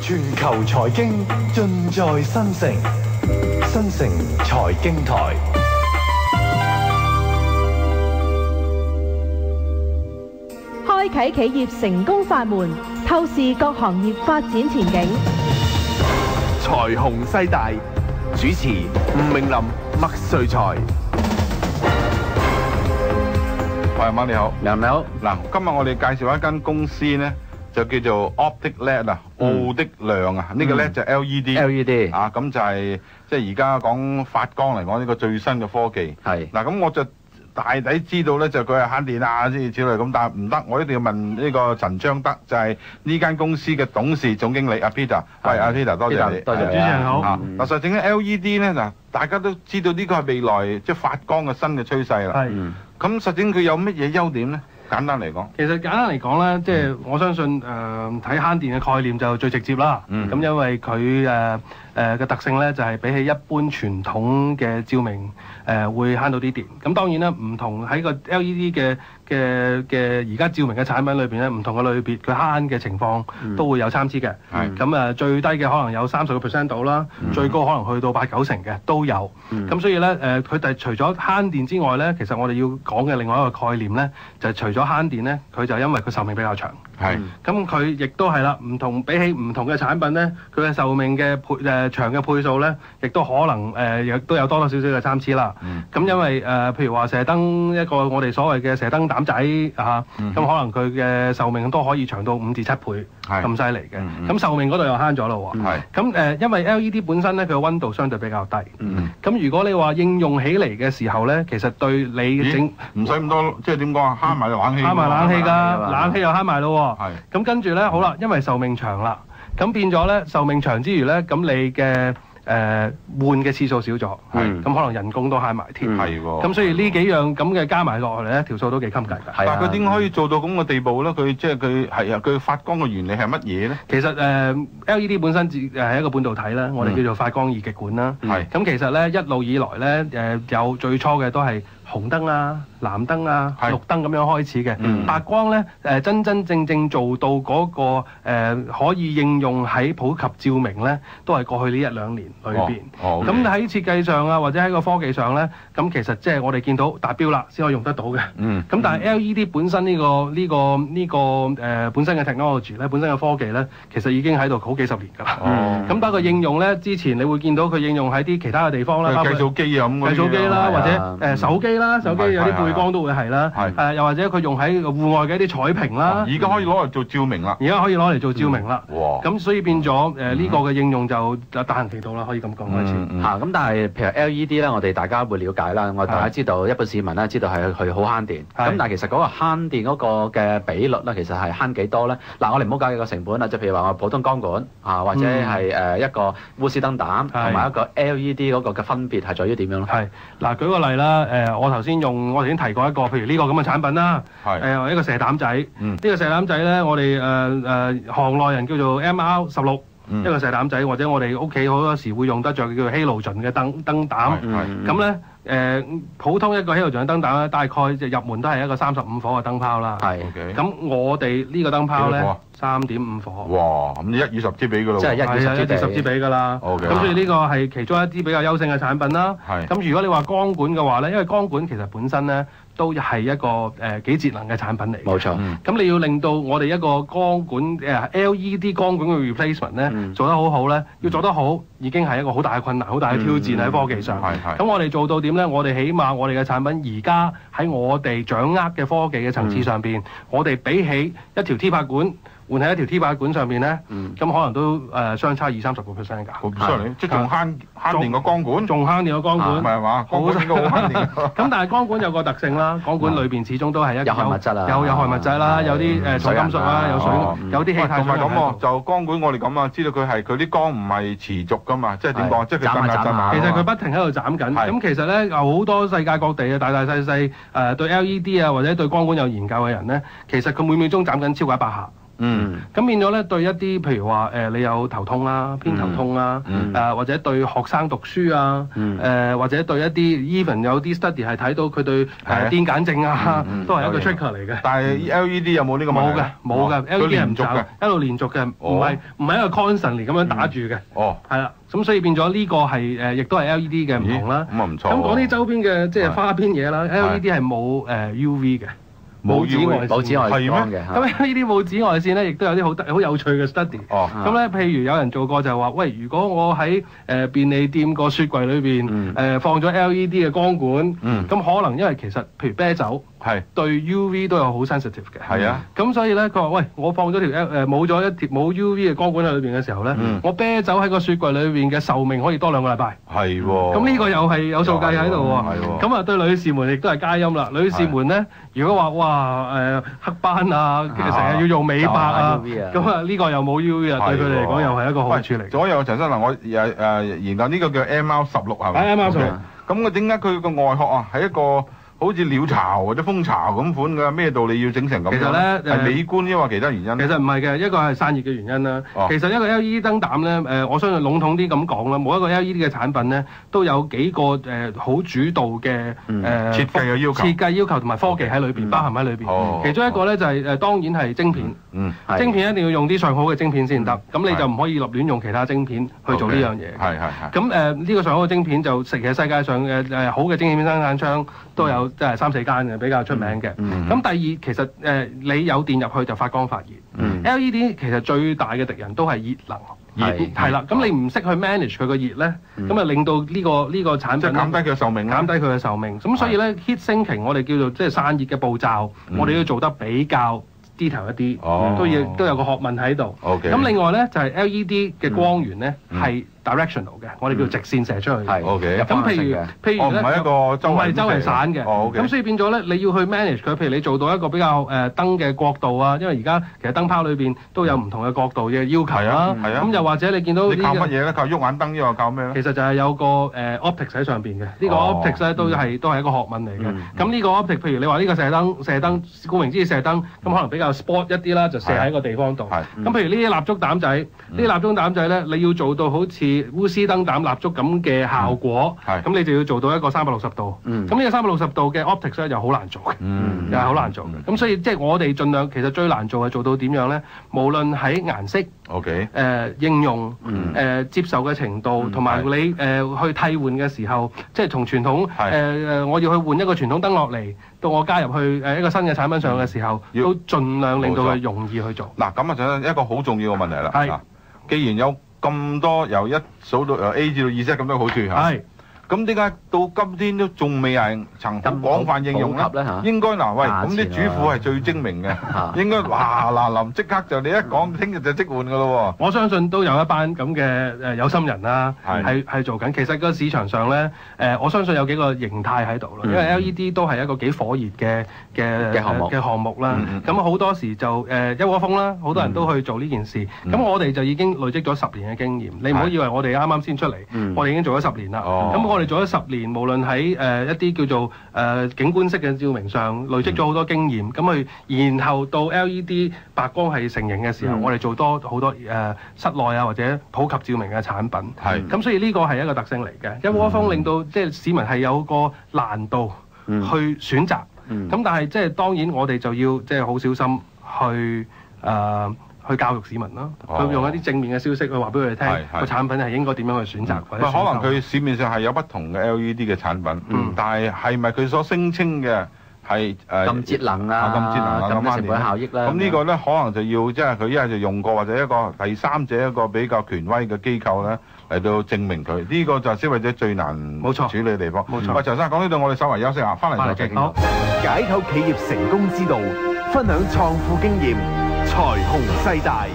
全球財經盡在新城，新城財經台。開啟企業成功法門，透視各行業發展前景。財雄勢大，主持吳詠琳、麥萃才。喂，媽你好，你好。嗱，今日我哋介紹一間公司咧，就叫做 Optic LED 啊，奧的亮啊，呢個咧就 LED 啊，咁就係即係而家講發光嚟講呢個最新嘅科技。係嗱，咁我就大抵知道咧，就佢係慳電啊之類咁，但係唔得，我一定要問呢個陳昌德，就係呢間公司嘅董事總經理阿 Peter。喂，阿 Peter，多謝你，多謝你。主持人好。嗱，實整緊 LED 咧，嗱，大家都知道呢個係未來即係發光嘅新嘅趨勢啦。係。咁實整佢有乜嘢優點咧？簡單嚟講，其實簡單嚟講咧，即係我相信睇慳電嘅概念就最直接啦。咁因為佢嘅特性咧，就係比起一般傳統嘅照明會慳到啲電。咁當然啦，唔同喺個 LED 嘅而家照明嘅產品裏邊咧，唔同嘅類別佢慳嘅情況都會有參差嘅。咁最低嘅可能有30% 度啦，最高可能去到8-9成嘅都有。咁所以咧佢哋除咗慳電之外咧，其實我哋要講嘅另外一個概念咧，就係除咗慳電咧，佢就因為佢壽命比較長。咁佢亦都係啦，比起唔同嘅產品咧，佢嘅壽命嘅長嘅倍數咧，亦都可能亦都有多多少少嘅參差啦。咁因為譬如話射燈一個我哋所謂嘅射燈膽仔咁可能佢嘅壽命都可以長到5至7倍咁犀利嘅。咁壽命嗰度又慳咗咯喎。咁因為 LED 本身咧，佢嘅溫度相對比較低。咁如果你話應用起嚟嘅時候咧，其實對你整唔使咁多，即係點講啊？慳埋冷氣，慳埋冷氣㗎，冷氣又慳埋咯喎。咁跟住咧，好啦，因為壽命長啦，咁變咗咧壽命長之餘咧，咁你嘅換嘅次數少咗，咁可能人工都慳埋添。咁所以呢幾樣咁嘅加埋落嚟咧，條數都幾襟計㗎。但係佢點可以做到咁嘅地步咧？佢即係佢發光嘅原理係乜嘢咧？其實LED 本身係一個半導體啦，我哋叫做發光二極管啦。咁其實咧一路以來咧有最初嘅都係紅燈啊、藍燈啊、綠燈咁樣開始嘅。白光咧真正做到嗰個可以應用喺普及照明咧，都係過去呢1-2年裏邊。咁喺設計上啊，或者喺個科技上咧，咁其實即係我哋見到達標啦，先可以用得到嘅。咁但係 LED 本身呢個本身嘅 technology 咧，本身嘅科技咧，其實已經喺度好幾十年㗎啦。咁包括應用咧，之前你會見到佢應用喺啲其他嘅地方啦，包括計數機啊咁計數機啦，或者手機啦，手機有啲背光都會係啦。又或者佢用喺戶外嘅一啲彩屏啦。而家可以攞嚟做照明啦。而家可以攞嚟做照明啦。咁所以變咗呢個嘅應用就大行其道啦，可以咁講開始。咁但係譬如 LED 咧，我哋大家會了解啦，我哋大家知道一般市民咧知道係佢好慳電。咁但係其實嗰個慳電嗰個嘅比率咧，其實係慳幾多咧？嗱，我哋唔好計個成本啦，即係譬如話我普通光管或者係一個鎢絲燈膽同埋一個 LED 嗰個嘅分別係在於點樣咧？嗱，舉個例啦，我頭先提過一個，譬如呢個咁嘅產品啦，一個射膽仔。呢個射膽仔咧，我哋行內人叫做 MR16。一個射膽仔，或者我哋屋企好多時會用得着叫做 halogen 嘅燈膽。咁咧普通一個 halogen 嘅燈膽咧，大概就入門都係一個35火嘅燈泡啦。咁我哋呢個燈泡咧3.5火。哇！咁1:10支比㗎咯。即係1:10支比㗎啦。咁所以呢個係其中一啲比較優勝嘅產品啦。咁如果你話光管嘅話咧，因為光管其實本身咧都係一個幾節能嘅產品嚟。冇錯。咁你要令到我哋一個光管LED 光管嘅 replacement 咧做得好好咧，要做得好已經係一個好大嘅困難、好大嘅挑戰喺科技上。咁我哋做到點咧？我哋起碼我哋嘅產品而家喺我哋掌握嘅科技嘅層次上邊，我哋比起一條 T 拍管換喺一條 T 拍管上邊咧，咁可能都相差20-30%㗎。咁犀利，即係仲慳電個光管，仲慳電個光管，唔係嘛？光管應該好慳電。咁但係光管有個特性啦，光管裏邊始終都係有害物質啦，有害物質啦，有啲重金屬啦，有水，有啲氣態。同埋咁喎，就光管我哋咁啊，知道佢啲光唔係持續㗎嘛，即係點講？即係佢斬下。其實佢不停喺度斬緊。咁其實咧有好多世界各地嘅大細對 LED 啊或者對光管有研究嘅人咧，其實佢每秒鐘斬緊超過100下。咁變咗咧對一啲譬如話你有頭痛啊、偏頭痛啊，或者對學生讀書啊，或者對一啲 even 有啲 study 係睇到佢對癲癇症啊，都係一個 trigger 嚟嘅。但係 LED 有冇呢個問題？冇嘅 LED 係唔走嘅，一路連續嘅，唔係一個 constantly 咁樣打住嘅。係啦，咁所以變咗呢個係亦都係 LED 嘅唔同啦。咁啊唔錯。咁講啲周邊嘅即係花邊嘢啦，LED 係冇UV 嘅。冇紫外光嘅，咁呢啲冇紫外線咧，亦都有啲好有趣嘅 study。咁咧，譬如有人做過就係話，喂，如果我喺便利店個雪櫃裏邊放咗 LED 嘅光管，咁可能因為其實譬如啤酒對 UV 都有好 sensitive 嘅。係啊。咁所以咧，佢話：喂，我放咗條冇咗一條冇 UV 嘅光管喺裏邊嘅時候咧，我啤酒喺個雪櫃裏邊嘅壽命可以多2個禮拜。係喎。咁呢個又係有數計喺度喎。係喎。咁啊，對女士們亦都係佳音啦。女士們咧，如果話哇黑斑啊，其實成日要用美白啊，咁啊呢個又冇 UV 啊，對佢哋嚟講又係一個好處嚟。左右陳生嗱，我研究呢個叫 MR16係咪？係 MR16。咁我點解佢個外殼啊係一個好似鳥巢或者蜂巢咁款嘅？咩道理要整成咁？其實咧係美觀，因為其他原因。其實唔係嘅，一個係散熱嘅原因啦。其實一個 LED 燈膽咧，我相信籠統啲咁講啦，每一個 LED 嘅產品咧都有幾個好主導嘅設計要求同埋科技喺裏邊包含喺裏邊。其中一個咧就係當然係晶片。晶片一定要用啲上好嘅晶片先得，咁你就唔可以立亂用其他晶片去做呢樣嘢。咁呢個上好嘅晶片就其實世界上嘅好嘅晶片生產商都有即係3-4間嘅比較出名嘅。咁第二其實你有電入去就發光發熱。LED 其實最大嘅敵人都係熱能。係啦，咁你唔識去 manage 佢個熱咧，咁啊令到呢個產品即係減低佢嘅壽命。減低佢嘅壽命。咁所以咧 heat sinking 我哋叫做即係散熱嘅步驟，我哋要做得比較detail 一啲，都有個學問喺度。咁另外咧就係 LED 嘅光源咧係directional 嘅，我哋叫直線射出去。咁譬如咧，唔係一個周圍散嘅。咁所以變咗咧，你要去 manage 佢。譬如你做到一個比較燈嘅角度啊，因為而家其實燈泡裏邊都有唔同嘅角度嘅要求啦。咁又或者你見到你靠乜嘢咧？靠喐眼燈呢個靠咩咧？其實就係有個optics 喺上邊嘅。呢個 optics 咧都係一個學問嚟嘅。咁呢個 optics，譬如你話呢個射燈，顧名思義射燈，咁可能比較 sport 一啲啦，就射喺個地方度。咁譬如呢啲蠟燭膽仔，呢啲蠟燭膽仔咧，你要做到好似鎢絲燈膽蠟燭咁嘅效果，咁你就要做到一個360度。咁呢個360度嘅 optics 咧就好難做嘅，又係好難做嘅。咁所以即係我哋盡量，其實最難做係做到點樣咧？無論喺顏色、應用、接受嘅程度，同埋你去替換嘅時候，即係從傳統我要去換一個傳統燈落嚟，到我加入去一個新嘅產品上嘅時候，都盡量令到佢容易去做。嗱，咁啊，就一個好重要嘅問題啦。既然有咁多由1數到由 A 至到Z咁多好處嚇，咁點解到今天都仲未係曾好廣泛應用咧？應該嗱，喂，咁啲主婦係最精明嘅，應該嗱臨即刻就你一講，聽日就即換噶咯喎。我相信都有一班咁嘅有心人啦，係做緊。其實個市場上咧，我相信有幾個形態喺度咯，因為 LED 都係一個幾火熱嘅項目啦。咁好多時就一窩蜂啦，好多人都去做呢件事。咁我哋就已經累積咗10年嘅經驗。你唔好以為我哋啱啱先出嚟，我哋已經做咗10年啦。咁我哋做咗10年，無論喺一啲叫做景觀式嘅照明上累積咗好多經驗，咁然後到 LED 白光係成型嘅時候，我哋做好多室內啊或者普及照明嘅產品。咁所以呢個係一個特性嚟嘅，一窩蜂令到即係市民係有個難度去選擇。咁但係即係當然我哋就要即係好小心去教育市民啦，佢用一啲正面嘅消息去話俾佢哋聽，個產品係應該點樣去選擇。可能佢市面上係有不同嘅 LED 嘅產品，但係咪佢所聲稱嘅係咁節能啊、咁成本效益啦？咁呢個咧可能就要即係佢一係就用過，或者一個第三者一個比較權威嘅機構咧嚟到證明佢。呢個就係消費者最難處理嘅地方。冇錯。喂，陳生講呢度，我哋稍為休息下，翻嚟再傾。好，解構企業成功之道，分享創富經驗，財雄勢大。